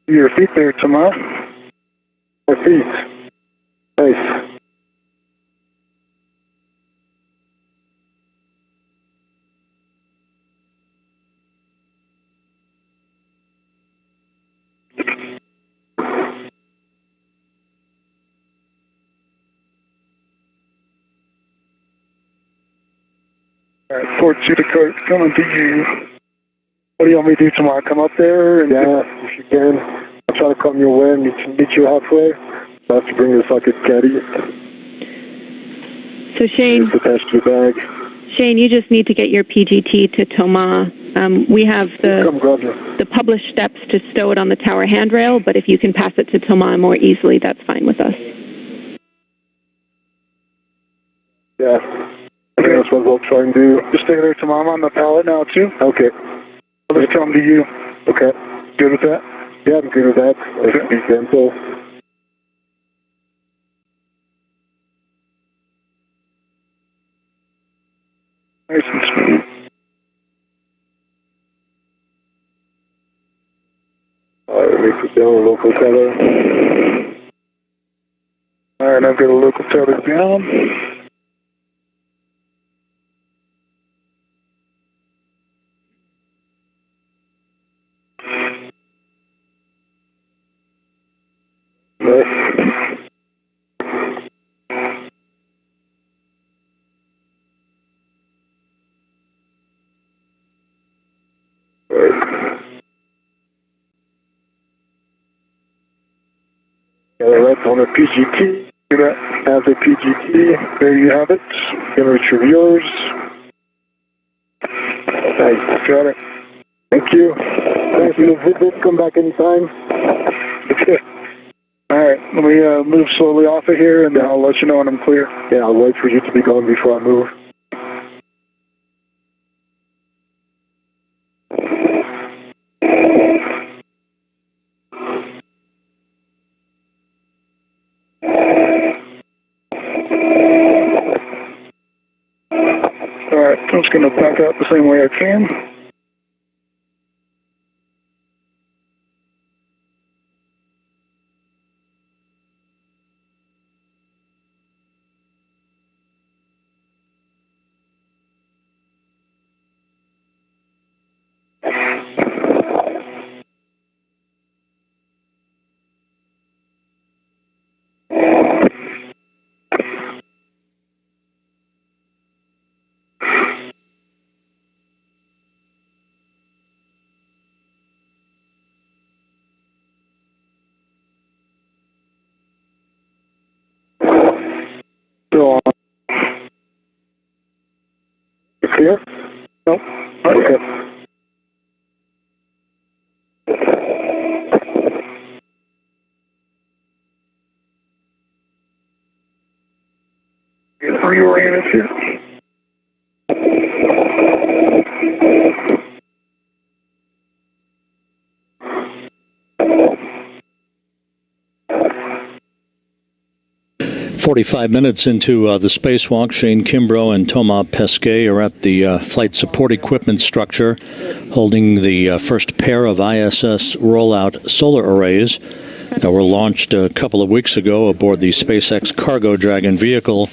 Your feet there, Tama. My feet. Nice. All right, Fort Dakota coming to you. What do you want me to do tomorrow? Come up there? And if you can. I'll try to come your way and meet you halfway. I'll have to bring this like a caddy. So Shane, it's attached to your bag. Shane, you just need to get your PGT to Toma. We have the published steps to stow it on the tower handrail, but if you can pass it to Toma more easily, that's fine with us. Yeah. That's what we'll try and do. Just stay there, Tama. I'm on the pallet now, too. Okay. I'll just come to you. Okay. Good with that? Yeah, I'm good with that. Okay. Be gentle. Nice and smooth. All right, make it down a local tether. All right, I've got a local tether down. That's on a PGT. Have a PGT. There you have it. Image of yours. Nice. Got it. Thank you. Thanks for the visit. Come back anytime. Okay. All right. Let me move slowly off of here, and I'll let you know when I'm clear. Yeah, I'll wait for you to be gone before I move. All right. I'm just going to back out the same way I can. Still on. You clear? Nope. Okay. Get reoriented here. "45 minutes into the spacewalk, Shane Kimbrough and Thomas Pesquet are at the flight support equipment structure, holding the first pair of ISS rollout solar arrays that were launched a couple of weeks ago aboard the SpaceX Cargo Dragon vehicle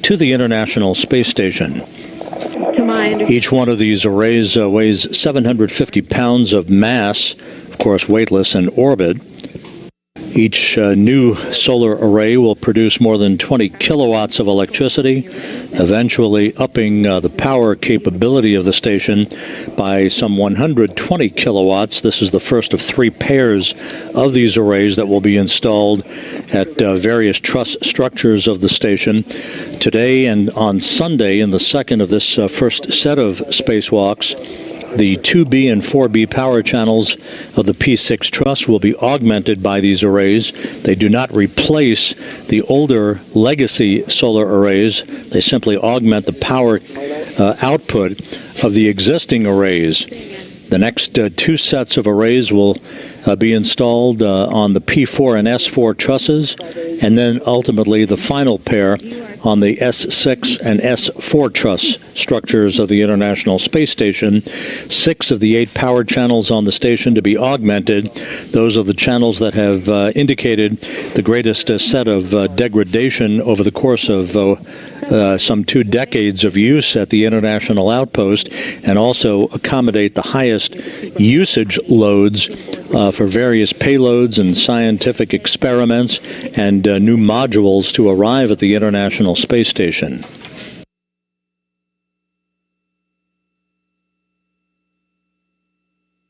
to the International Space Station. Each one of these arrays weighs 750 pounds of mass, of course weightless in orbit. Each new solar array will produce more than 20 kilowatts of electricity, eventually upping the power capability of the station by some 120 kilowatts. This is the first of 3 pairs of these arrays that will be installed at various truss structures of the station. Today and on Sunday, in the second of this first set of spacewalks, the 2B and 4B power channels of the P6 truss will be augmented by these arrays. They do not replace the older legacy solar arrays. They simply augment the power output of the existing arrays. The next two sets of arrays will be installed on the P4 and S4 trusses, and then ultimately the final pair on the S6 and S4 truss structures of the International Space Station. 6 of the 8 power channels on the station to be augmented. Those are the channels that have indicated the greatest set of degradation over the course of some 2 decades of use at the International Outpost, and also accommodate the highest usage loads for various payloads and scientific experiments and new modules to arrive at the International Space Station.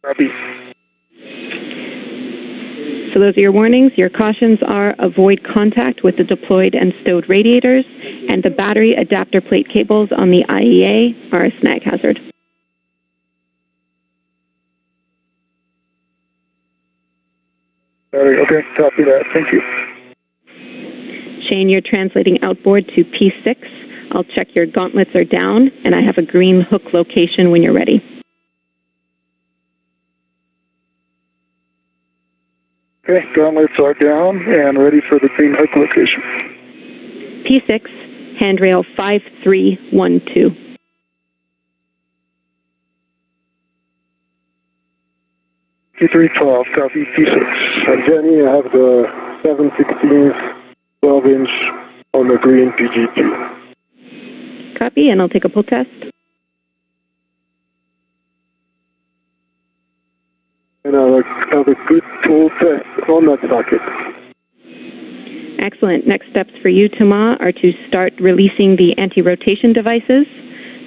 Copy. So those are your warnings. Your cautions are avoid contact with the deployed and stowed radiators, and the battery adapter plate cables on the IEA are a snag hazard. Okay, copy that. Thank you. Shane, you're translating outboard to P6. I'll check your gauntlets are down, and I have a green hook location when you're ready. Okay, gauntlets are down and ready for the green hook location. P6, handrail 5312. P312, copy P6. Jenny, I have the 7/16 12-inch on the green PGT. Copy, and I'll take a pull test. And I have a good pull test on that socket. Excellent. Next steps for you, Thomas, are to start releasing the anti-rotation devices.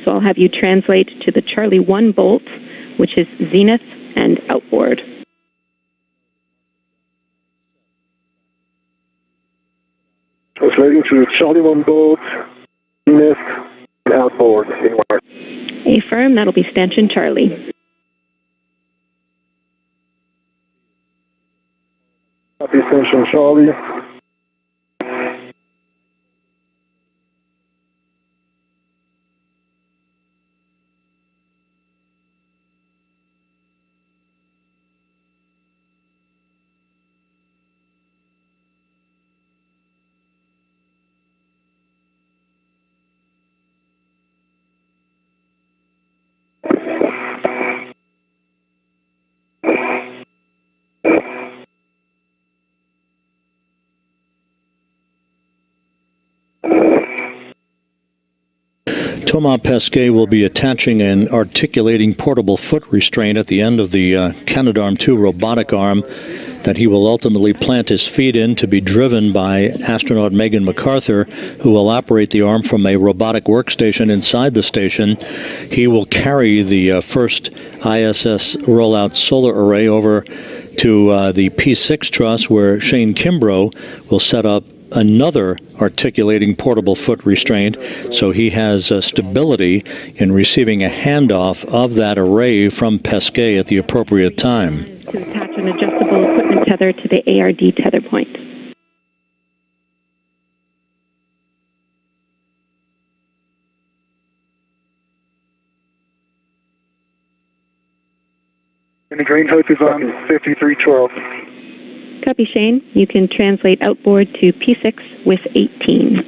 So I'll have you translate to the Charlie 1 bolt, which is zenith and outboard. Translating to the Charlie 1 bolt, zenith, and outboard. Affirm, that'll be stanchion Charlie. Copy, stanchion Charlie. Thomas Pesquet will be attaching an articulating portable foot restraint at the end of the Canadarm2 robotic arm that he will ultimately plant his feet in to be driven by astronaut Megan MacArthur, who will operate the arm from a robotic workstation inside the station. He will carry the first ISS rollout solar array over to the P6 truss, where Shane Kimbrough will set up another articulating portable foot restraint, so he has stability in receiving a handoff of that array from Pesquet at the appropriate time. To attach an adjustable equipment tether to the ARD tether point. And the green hook is on 5312. Copy, Shane. You can translate outboard to P6 with 18.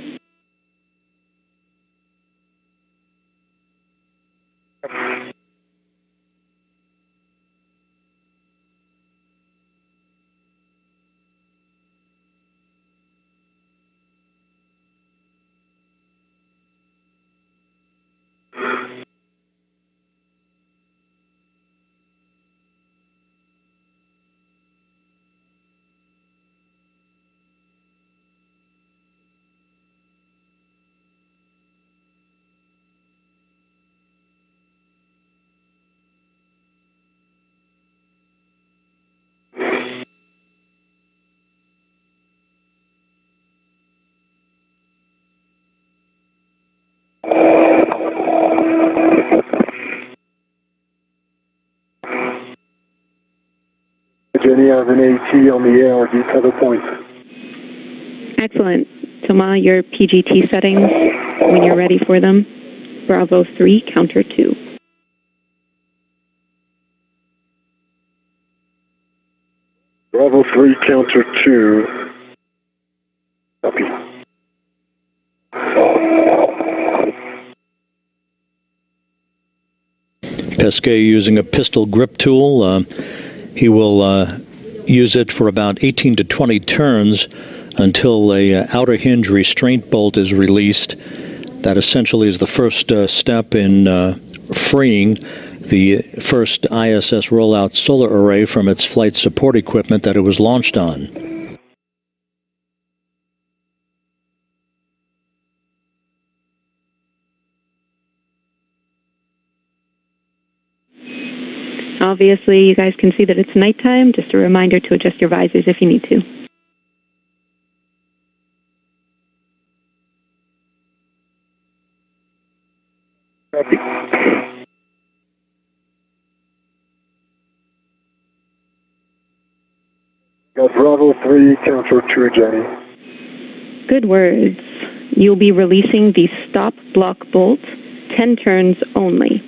Jenny, I have an AT on the ARD tether point. Excellent. Thomas, your PGT settings when you're ready for them. Bravo 3, counter 2. Bravo 3, counter 2. Copy. Pesquet using a pistol grip tool. He will use it for about 18 to 20 turns until a outer hinge restraint bolt is released. That essentially is the first step in freeing the first ISS rollout solar array from its flight support equipment that it was launched on. Obviously, you guys can see that it's nighttime. Just a reminder to adjust your visors if you need to. Copy. Got Bravo 3, counter 2, Jenny. Good words. You'll be releasing the stop block bolt, 10 turns only.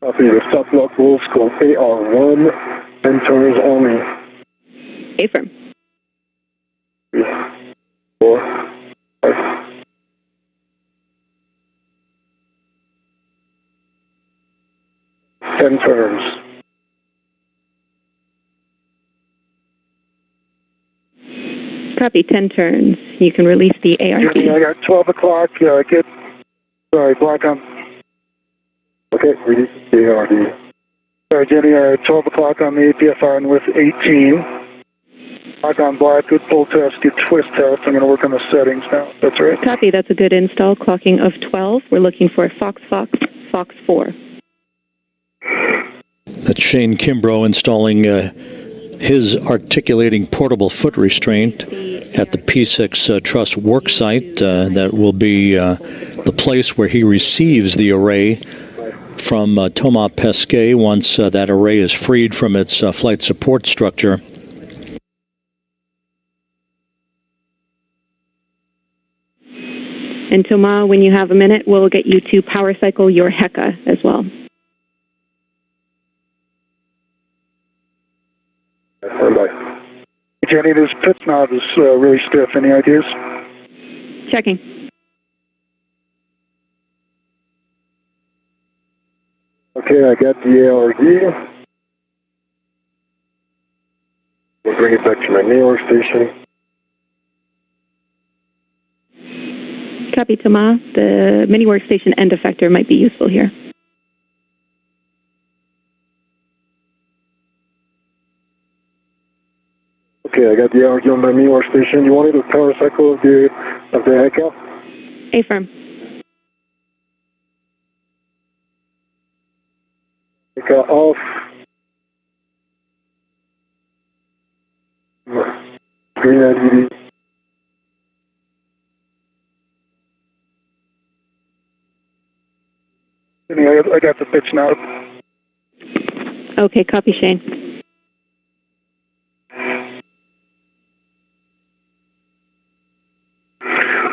Copy. The stop block bolts called AR1, 10 turns only. Affirm. 3, 4, 5. 10 turns. Copy, 10 turns. You can release the ARD. I got 12 o'clock. Sorry, black on. Okay, release the ARD. Sorry, Jenny, 12 o'clock on the APFR and with 18. Black on black, good pull test, good twist test. I'm going to work on the settings now. That's right. Copy, that's a good install. Clocking of 12. We're looking for Fox, Fox, Fox 4. That's Shane Kimbrough installing his articulating portable foot restraint at the P6 truss work site. That will be the place where he receives the array from Thomas Pesquet once that array is freed from its flight support structure. And Thomas, when you have a minute, we'll get you to power cycle your HECA as well. Jenny, this pitch knob is really stiff. Any ideas? Checking. Okay, I got the ARD. We'll bring it back to my main workstation. Copy, Thomas. The mini workstation end effector might be useful here. Okay, I got the ARD on my main workstation. You wanted a power cycle of the HECA? Affirm. HECA off. Green LED. Jenny, I got the pitch knob. Okay, copy, Shane.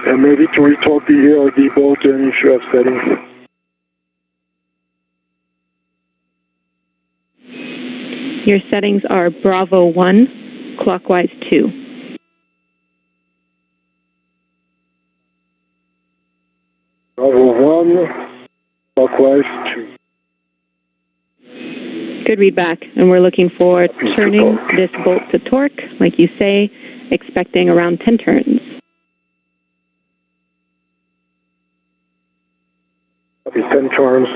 And maybe to retorque the ARD bolt and if you have settings. Your settings are Bravo 1, clockwise 2. Bravo 1, clockwise 2. Good read back, and we're looking for turning this bolt to torque, like you say, expecting around 10 turns. Copy, 10 turns.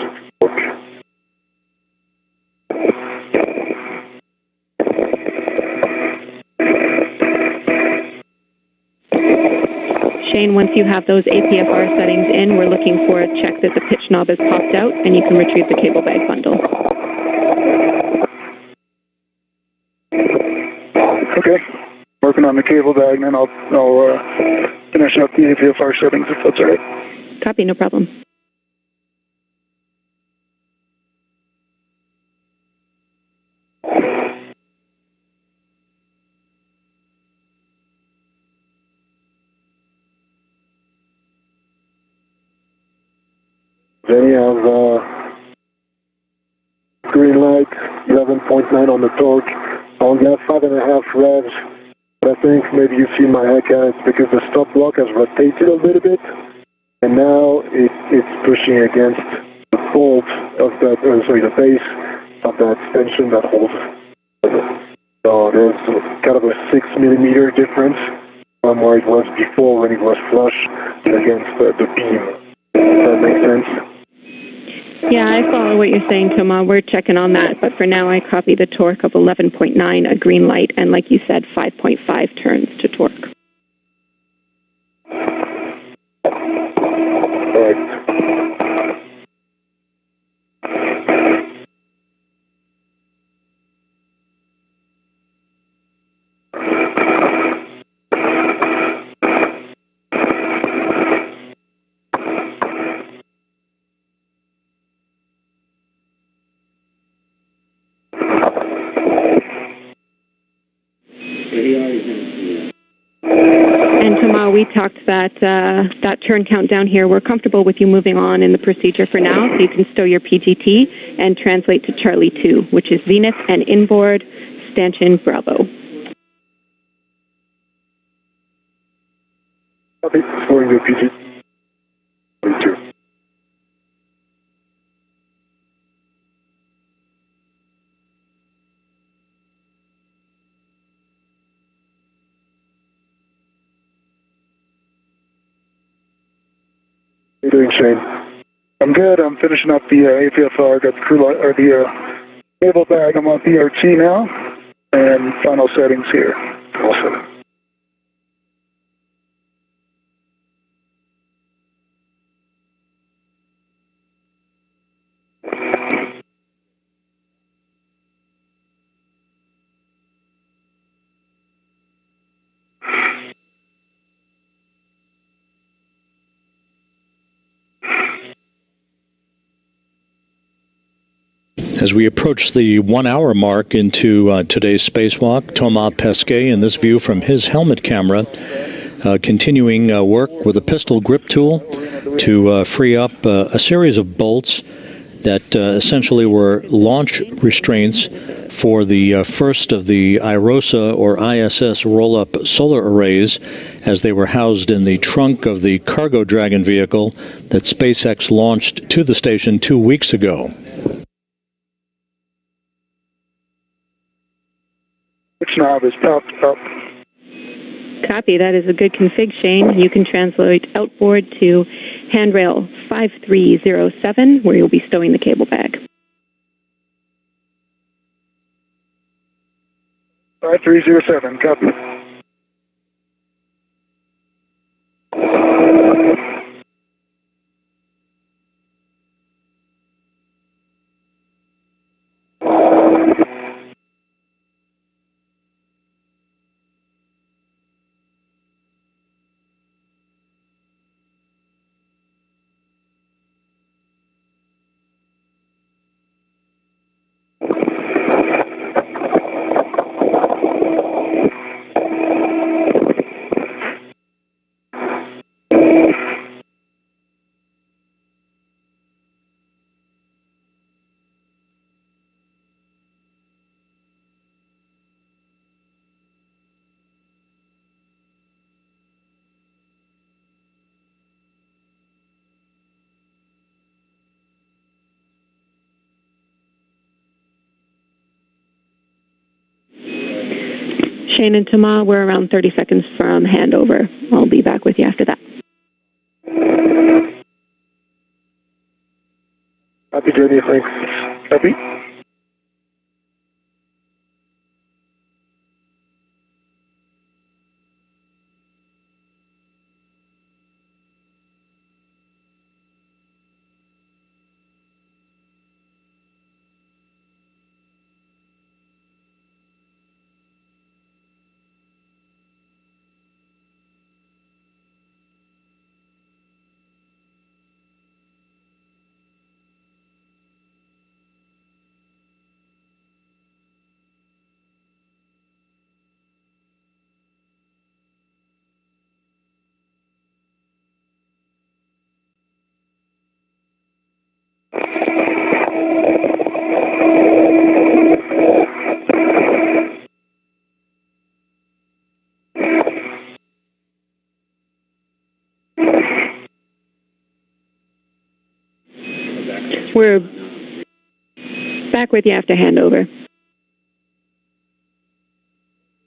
Shane, once you have those APFR settings in, we're looking for a check that the pitch knob is popped out, and you can retrieve the cable bag bundle. Okay. Working on the cable bag, and then I'll finish up the APFR settings if that's all right. Copy, no problem. Then you have green 11.9 on the torque. I only have 5.5 revs, but I think maybe you see my headcat. It's because the stop block has rotated a little bit, and now it's pushing against the bolt of that, the base of that extension that holds it. So there's kind of a 6 millimeter difference from where it was before when it was flush against the beam. Does that make sense? Yeah, I follow what you're saying, Thomas. We're checking on that, but for now I copy the torque of 11.9, a green light, and like you said, 5.5 turns to torque. All right. And Thomas, we talked that turn count down here. We're comfortable with you moving on in the procedure for now, so you can stow your PGT and translate to Charlie 2, which is Zenith and inboard stanchion Bravo. Okay, storing the PGT. 2. How you doing, Shane? I'm good. I'm finishing up the APFR. Got the crew or the cable bag. I'm on PRT now, and final settings here. Awesome. As we approach the 1 hour mark into today's spacewalk, Thomas Pesquet, in this view from his helmet camera, continuing work with a pistol grip tool to free up a series of bolts that essentially were launch restraints for the first of the IROSA or ISS roll-up solar arrays as they were housed in the trunk of the Cargo Dragon vehicle that SpaceX launched to the station 2 weeks ago. Which knob is popped up? Copy. That is a good config, Shane. You can translate outboard to handrail 5307, where you'll be stowing the cable bag. 5307, copy. Shane and Thomas, we're around 30 seconds from handover. I'll be back with you after that. Happy journey, thanks. Copy. back with you after handover.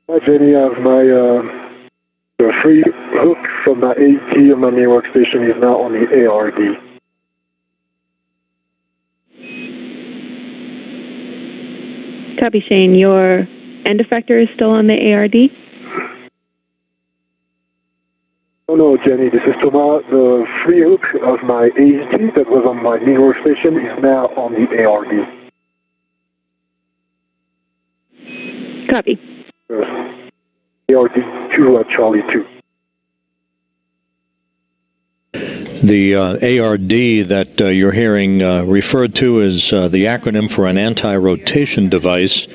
Hi, Jenny. I have my the free hook from my AT on my main workstation is now on the ARD. Copy, Shane. Your end effector is still on the ARD? Oh no, Jenny, this is Thomas. The free hook of my AT that was on my main workstation is now on the ARD. Copy. ARD2 at Charlie 2. The ARD that you're hearing referred to is the acronym for an anti-rotation device.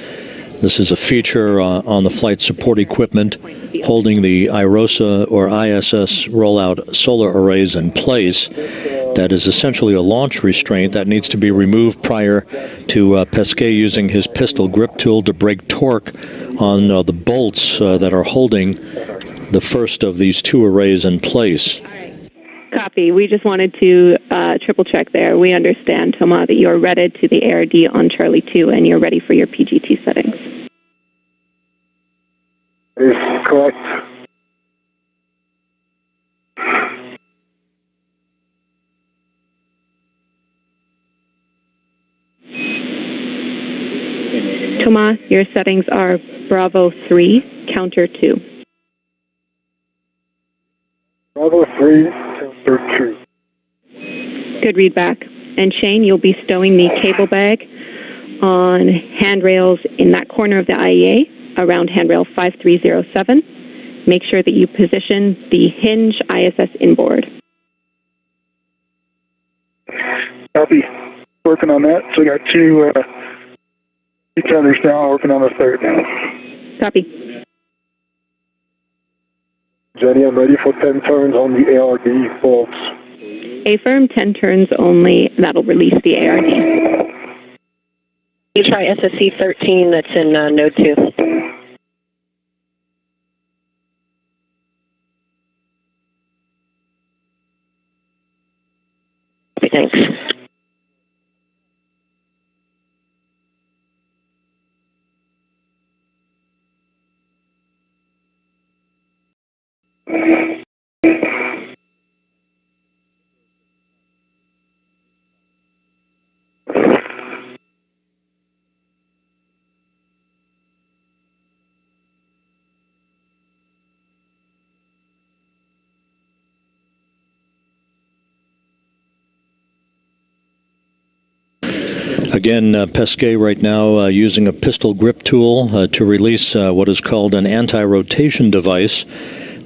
This is a feature on the flight support equipment holding the IROSA or ISS rollout solar arrays in place. That is essentially a launch restraint that needs to be removed prior to Pesquet using his pistol grip tool to break torque on the bolts that are holding the first of these two arrays in place. Copy. We just wanted to triple check there. We understand, Thomas, that you're ready to the ARD on Charlie 2 and you're ready for your PGT settings. Is correct. Thomas, your settings are Bravo 3, counter 2. Bravo 3, counter 2. Good read back. And Shane, you'll be stowing the cable bag on handrails in that corner of the IEA around handrail 5307. Make sure that you position the hinge ISS inboard. Copy. Working on that. So we got two tethers now, working on the third now. Copy. Jenny, I'm ready for 10 turns on the ARD bolts. A-firm, 10 turns only. That'll release the ARD. You try SSC 13, that's in node 2. Okay, thanks. Again, Pesquet right now using a pistol grip tool to release what is called an anti-rotation device.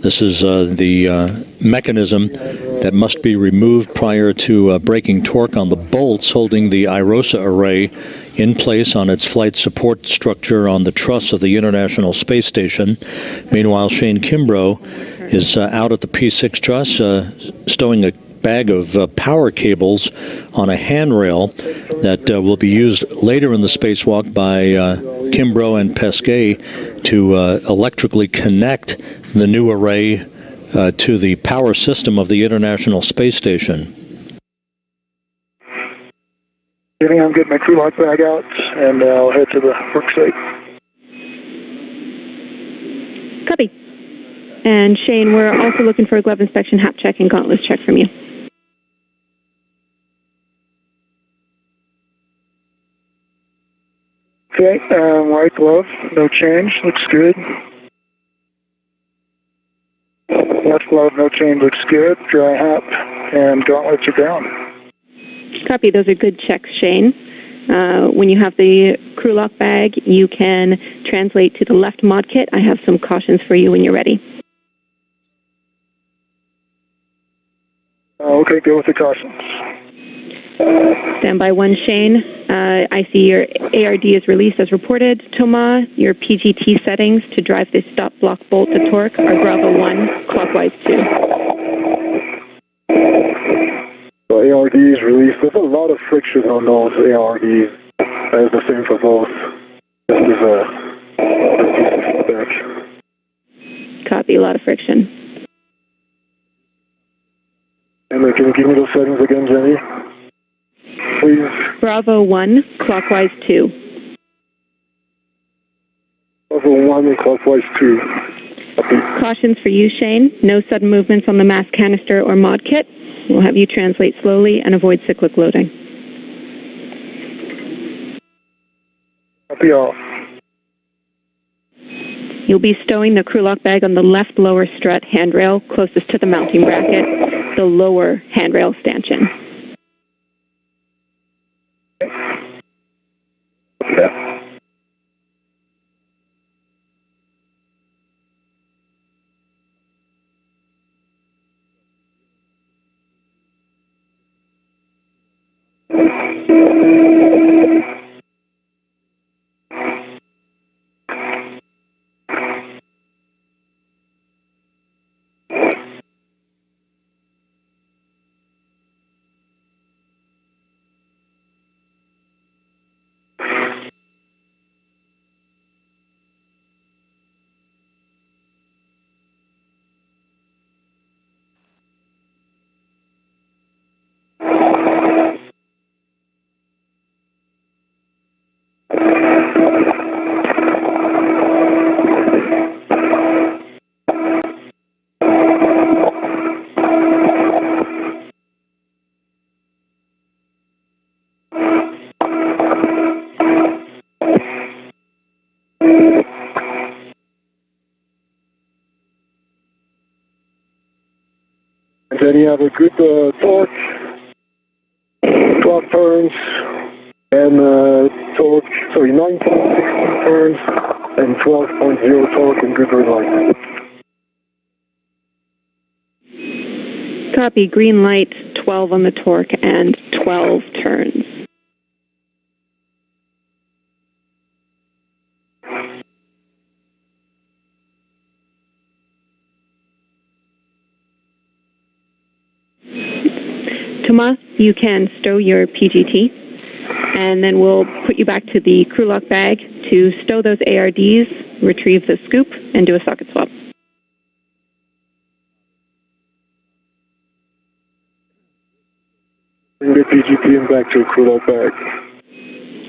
This is the mechanism that must be removed prior to breaking torque on the bolts holding the IROSA array in place on its flight support structure on the truss of the International Space Station. Meanwhile, Shane Kimbrough is out at the P6 truss, stowing a bag of power cables on a handrail that will be used later in the spacewalk by Kimbrough and Pesquet to electrically connect the new array to the power system of the International Space Station. I'm getting my crew lock bag out, and I'll head to the work site. Copy. And Shane, we're also looking for a glove inspection, hap check, and gauntlets check from you. Okay, white glove, no change, looks good. Left glove, no change, looks good. Dry hap and gauntlets are down. Copy, those are good checks, Shane. When you have the crew lock bag, you can translate to the left mod kit. I have some cautions for you when you're ready. Okay, go with the cautions. Standby 1, Shane. I see your ARD is released as reported. Thomas, your PGT settings to drive this stop block bolt to torque are Bravo 1, clockwise 2. The ARD is released. There's a lot of friction on those ARDs. That is the same for both. This is a feedback. Copy, a lot of friction. And can you give me those settings again, Jenny? please. Bravo 1, clockwise 2. Bravo 1 and clockwise 2. Copy. Cautions for you, Shane. No sudden movements on the mass canister or mod kit. We'll have you translate slowly and avoid cyclic loading. Copy all. You'll be stowing the crew lock bag on the left lower strut handrail closest to the mounting bracket, the lower handrail stanchion. Yeah. And then you have a good torque, 12 turns, and torque, sorry, 9.16 turns, and 12.0 torque and good green light. Copy, green light, 12 on the torque and 12 turns. Thomas, you can stow your PGT, and then we'll put you back to the crew lock bag to stow those ARDs, retrieve the scoop, and do a socket swap. Bring the PGT and back to the crew lock bag.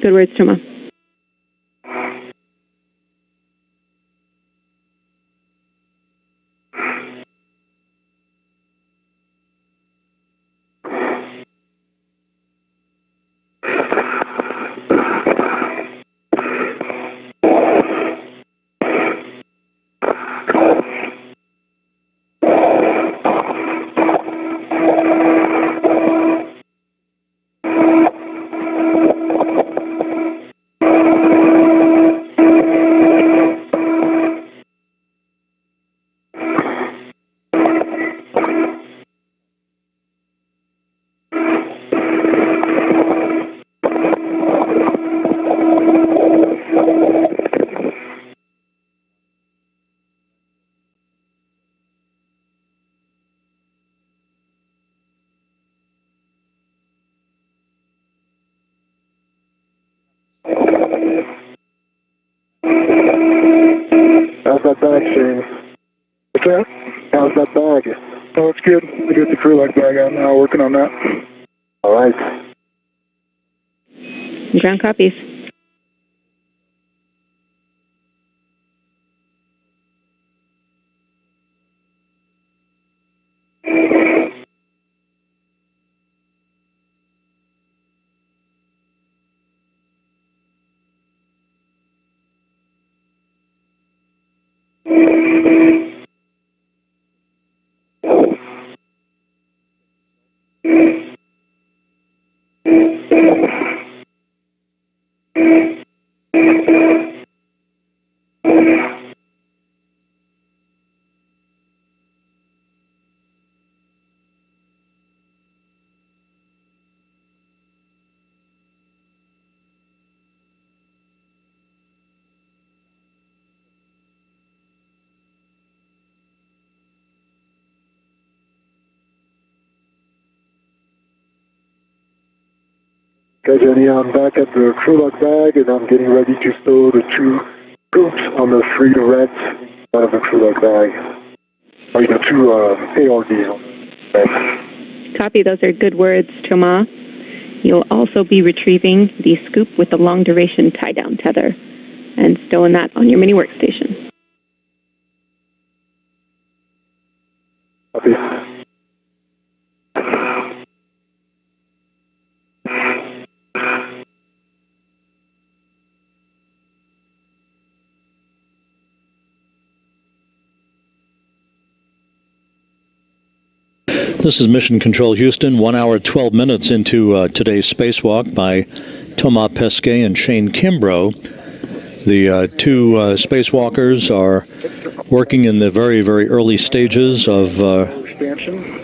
Good words, Thomas. How's that bag, Shane? What's that? How's that bag? Oh, it's good. I got the crew lock bag out now, working on that. All right. Ground copies. Okay, Jenny, I'm back at the crew lock bag, and I'm getting ready to stow the two scoops on the three reds out of the crew lock bag. Or the two ARDs on the bag. Copy, those are good words, Thomas. You'll also be retrieving the scoop with the long-duration tie-down tether and stowing that on your mini workstation. Copy. This is Mission Control Houston, 1 hour, 12 minutes into today's spacewalk by Thomas Pesquet and Shane Kimbrough. The two spacewalkers are working in the very, very early stages of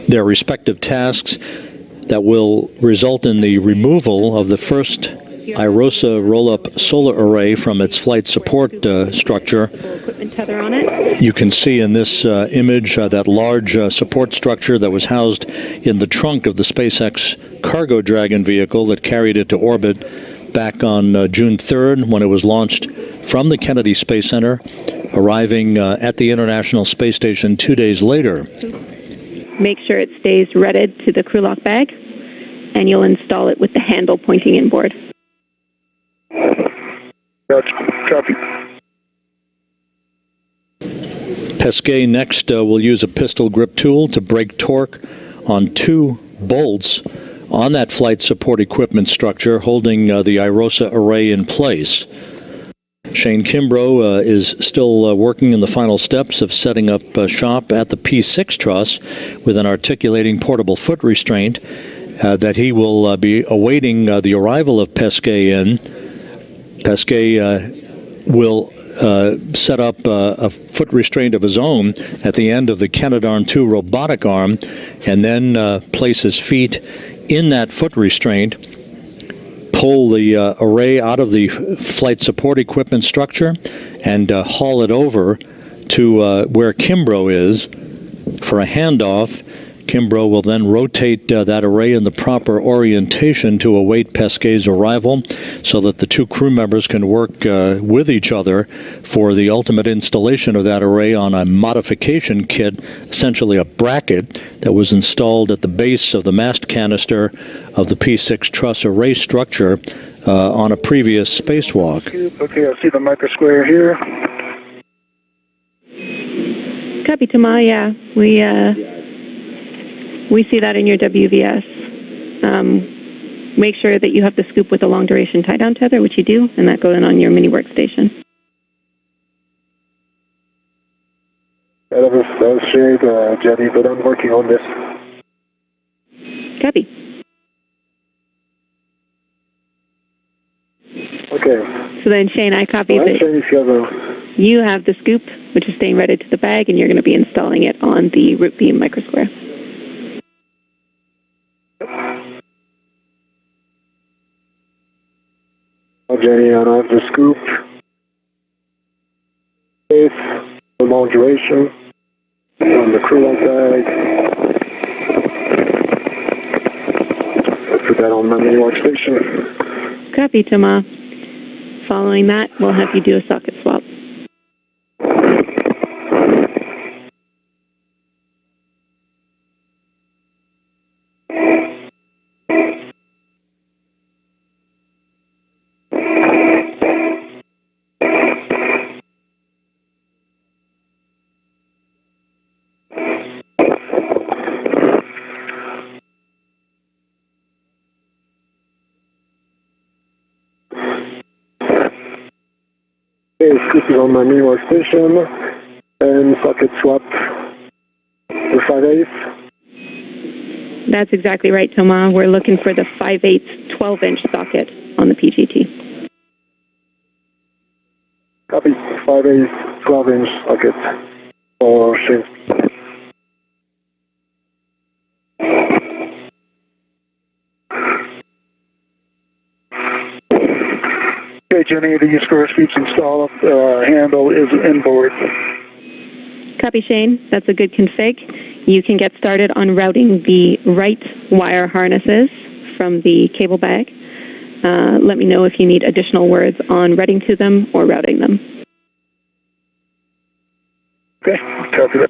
their respective tasks that will result in the removal of the first IROSA roll-up solar array from its flight support structure. You can see in this image that large support structure that was housed in the trunk of the SpaceX Cargo Dragon vehicle that carried it to orbit back on June 3rd when it was launched from the Kennedy Space Center, arriving at the International Space Station 2 days later. Make sure it stays redded to the crew lock bag, and you'll install it with the handle pointing inboard. Copy. Pesquet next will use a pistol grip tool to break torque on two bolts on that flight support equipment structure holding the IROSA array in place. Shane Kimbrough is still working in the final steps of setting up shop at the P6 truss with an articulating portable foot restraint that he will be awaiting the arrival of Pesquet in. Pesquet will set up a foot restraint of his own at the end of the Canadarm2 robotic arm and then place his feet in that foot restraint, pull the array out of the flight support equipment structure, and haul it over to where Kimbrough is for a handoff. Kimbrough will then rotate that array in the proper orientation to await Pesquet's arrival so that the two crew members can work with each other for the ultimate installation of that array on a modification kit, essentially a bracket that was installed at the base of the mast canister of the P6 truss array structure on a previous spacewalk. Okay, I see the microsquare here. Copy, Tama. Yeah, we see that in your WVS. Make sure that you have the scoop with the long-duration tie-down tether, which you do, and that goes in on your mini workstation. That was shared, Jenny, but I'm working on this. Copy. Okay. So then, Shane, I copied that you have the scoop, which is staying ready to the bag, and you're going to be installing it on the root beam microsquare. Jenny, and I have the scoop. Safe, the long duration, on the crew lock bag. I'll put that on my mini workstation. Copy, Tama. Following that, we'll have you do a socket swap. Scoop is on my mini workstation, and socket swap for 5/8. That's exactly right, Toma. We're looking for the 5/8 12-inch socket on the PGT. Copy. 5/8 12-inch socket for Shane. Okay, Jenny, the square sweeps installed. Handle is inboard. Copy, Shane. That's a good config. You can get started on routing the right wire harnesses from the cable bag. Let me know if you need additional words on reading to them or routing them. Okay, copy that.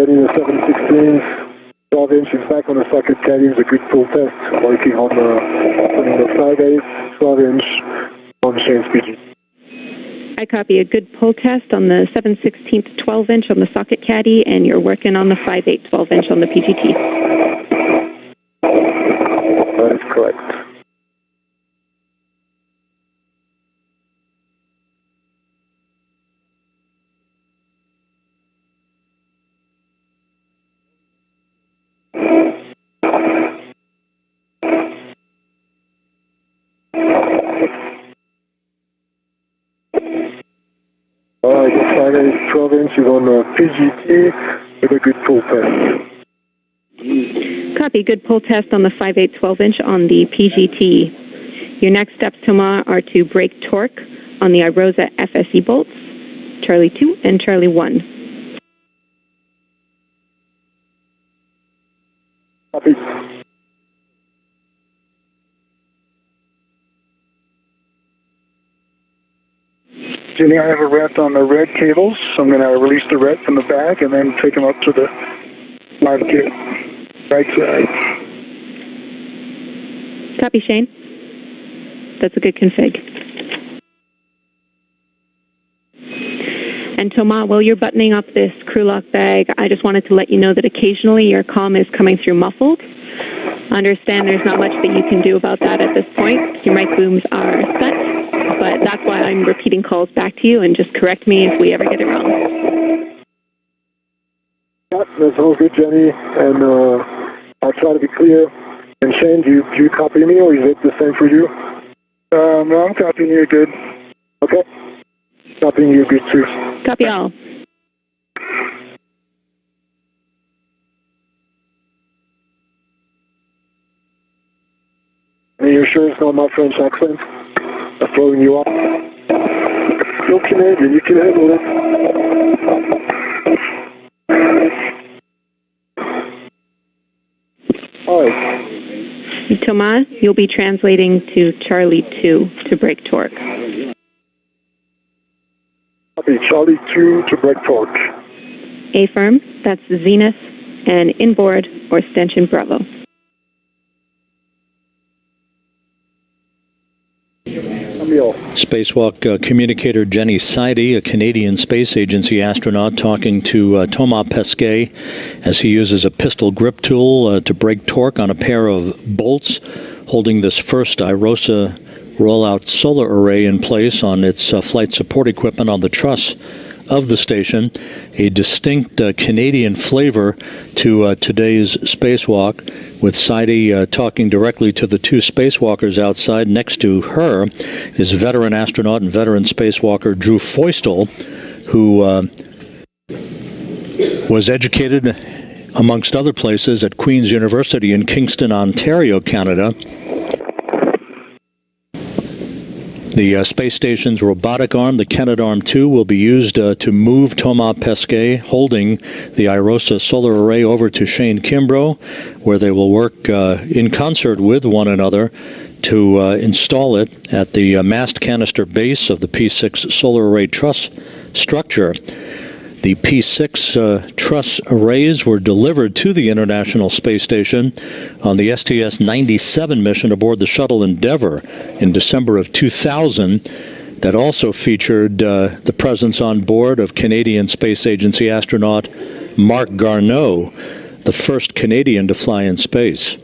Jenny, the 716. 12 inch is back on the socket caddy is a good pull test. Working on the 5/8, 12 inch on Shane's PG. I copy a good pull test on the 7/16 12 inch on the socket caddy, and you're working on the 5/8 12 inch on the PGT. That is correct. Alright, the 5/8 12 inch is on the PGT with a good pull test. Copy, good pull test on the 5/8 12 inch on the PGT. Your next steps, Thomas, are to break torque on the IROSA FSE bolts, Charlie 2 and Charlie 1. Copy. Jenny, I have a ret on the red cables, so I'm going to release the ret from the back and then take them up to the live kit, right side. Copy, Shane. That's a good config. And Thomas, while you're buttoning up this crew lock bag, I just wanted to let you know that occasionally your comm is coming through muffled. I understand there's not much that you can do about that at this point. Your mic booms are set, but that's why I'm repeating calls back to you, and just correct me if we ever get it wrong. Yeah, that's all good, Jenny, and I'll try to be clear. And Shane, do you copy me, or is it the same for you? No, I'm copying you good. Okay. Copying you good, too. Copy all. And you're sure it's not my French accent that's throwing you off? You're Canadian, you can handle it. All right. Thomas, you'll be translating to Charlie 2 to break torque. Copy, Charlie 2 to break torque. A-firm, that's Zenith, and inboard or stanchion Bravo. Spacewalk communicator Jenny Seide, a Canadian Space Agency astronaut, talking to Thomas Pesquet as he uses a pistol grip tool to break torque on a pair of bolts holding this first IROSA rollout solar array in place on its flight support equipment on the truss of the station. A distinct Canadian flavor to today's spacewalk, with Seide talking directly to the two spacewalkers outside. Next to her is veteran astronaut and veteran spacewalker Drew Feustel, who was educated, amongst other places, at Queen's University in Kingston, Ontario, Canada. The space station's robotic arm, the Canadarm2, will be used to move Thomas Pesquet, holding the IROSA solar array, over to Shane Kimbrough, where they will work in concert with one another to install it at the mast canister base of the P6 solar array truss structure. The P6 truss arrays were delivered to the International Space Station on the STS-97 mission aboard the shuttle Endeavour in December of 2000. That also featured the presence on board of Canadian Space Agency astronaut Marc Garneau, the first Canadian to fly in space.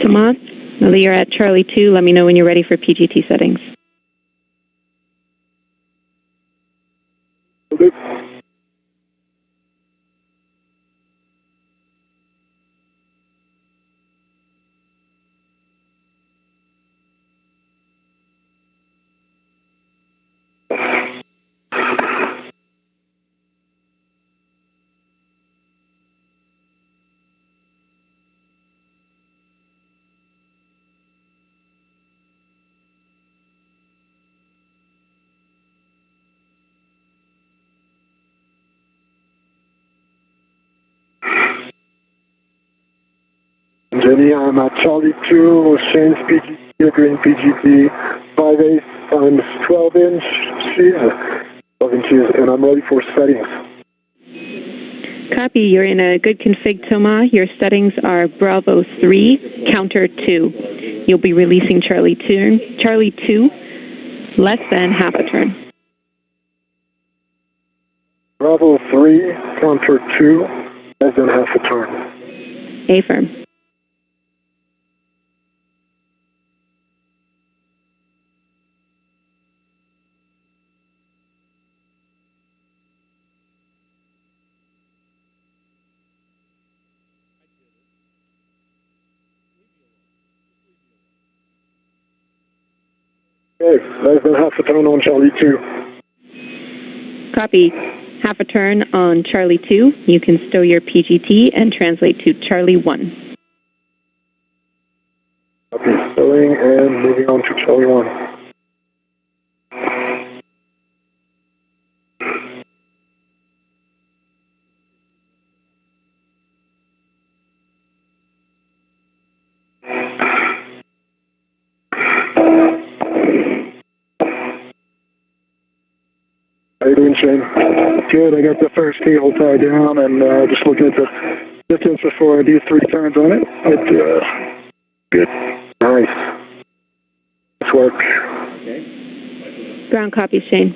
Thomas, now that you're at Charlie 2, let me know when you're ready for PGT settings. Okay. Jenny, I'm at Charlie 2, Shane's PGT, agreeing PGT, 5/8 times 12 inches, and I'm ready for settings. Copy. You're in a good config, Toma. Your settings are Bravo 3, counter 2. You'll be releasing Charlie 2, less than half a turn. Bravo 3, counter 2, less than half a turn. Affirm. Okay, less than half a turn on Charlie 2. Copy. Half a turn on Charlie 2. You can stow your PGT and translate to Charlie 1. Copy, stowing and moving on to Charlie 1. How you doing, Shane? Good. I got the first cable tied down and just looking at the distance before I do 3 turns on it. Good. Nice. Nice work. Ground copy, Shane.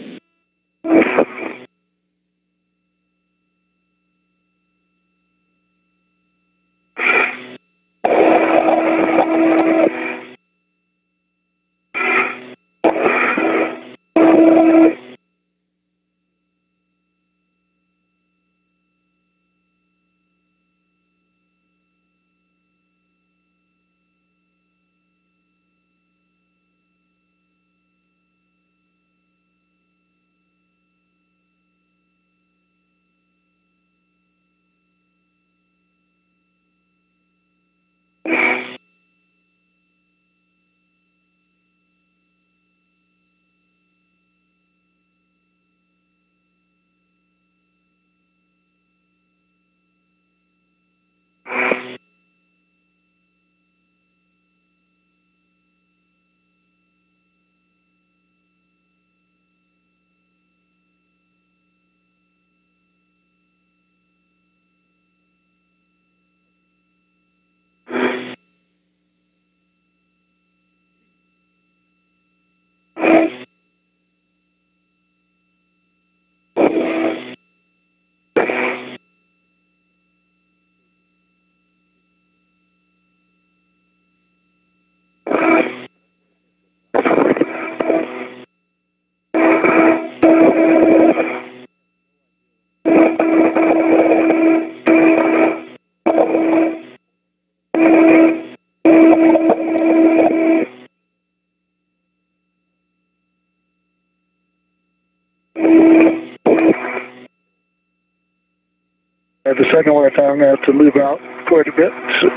The second one, I'm going to have to move out quite a bit. So,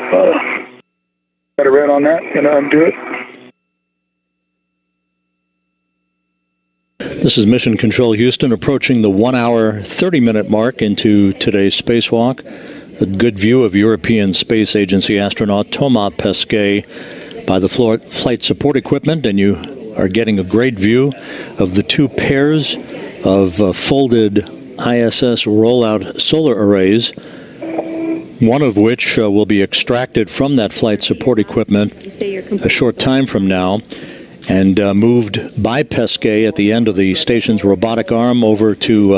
got a red on that and undo it. This is Mission Control Houston, approaching the 1 hour, 30-minute mark into today's spacewalk. A good view of European Space Agency astronaut Thomas Pesquet by the flight support equipment, and you are getting a great view of the 2 pairs of folded ISS rollout solar arrays, one of which will be extracted from that flight support equipment a short time from now and moved by Pesquet at the end of the station's robotic arm over to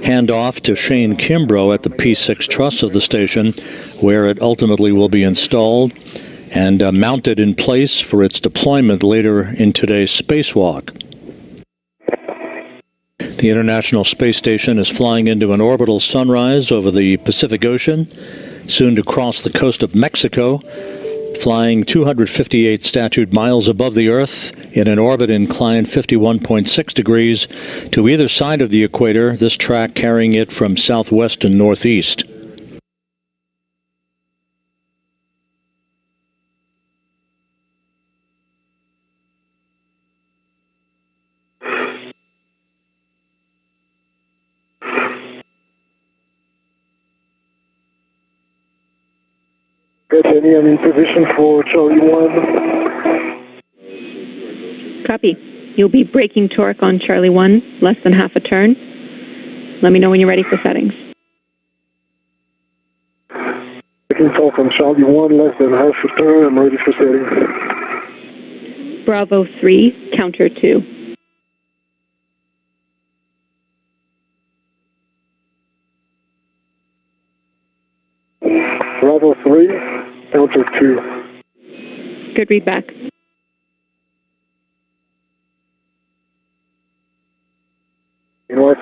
hand off to Shane Kimbrough at the P6 truss of the station, where it ultimately will be installed and mounted in place for its deployment later in today's spacewalk. The International Space Station is flying into an orbital sunrise over the Pacific Ocean, soon to cross the coast of Mexico, flying 258 statute miles above the Earth in an orbit inclined 51.6 degrees to either side of the equator, this track carrying it from southwest to northeast. Good, Jenny, I'm in position for Charlie 1. Copy. You'll be braking torque on Charlie 1, less than half a turn. Let me know when you're ready for settings. Braking torque on Charlie 1, less than half a turn. I'm ready for settings. Bravo 3, counter 2. Bravo 3, counter 2. Good read back. In work.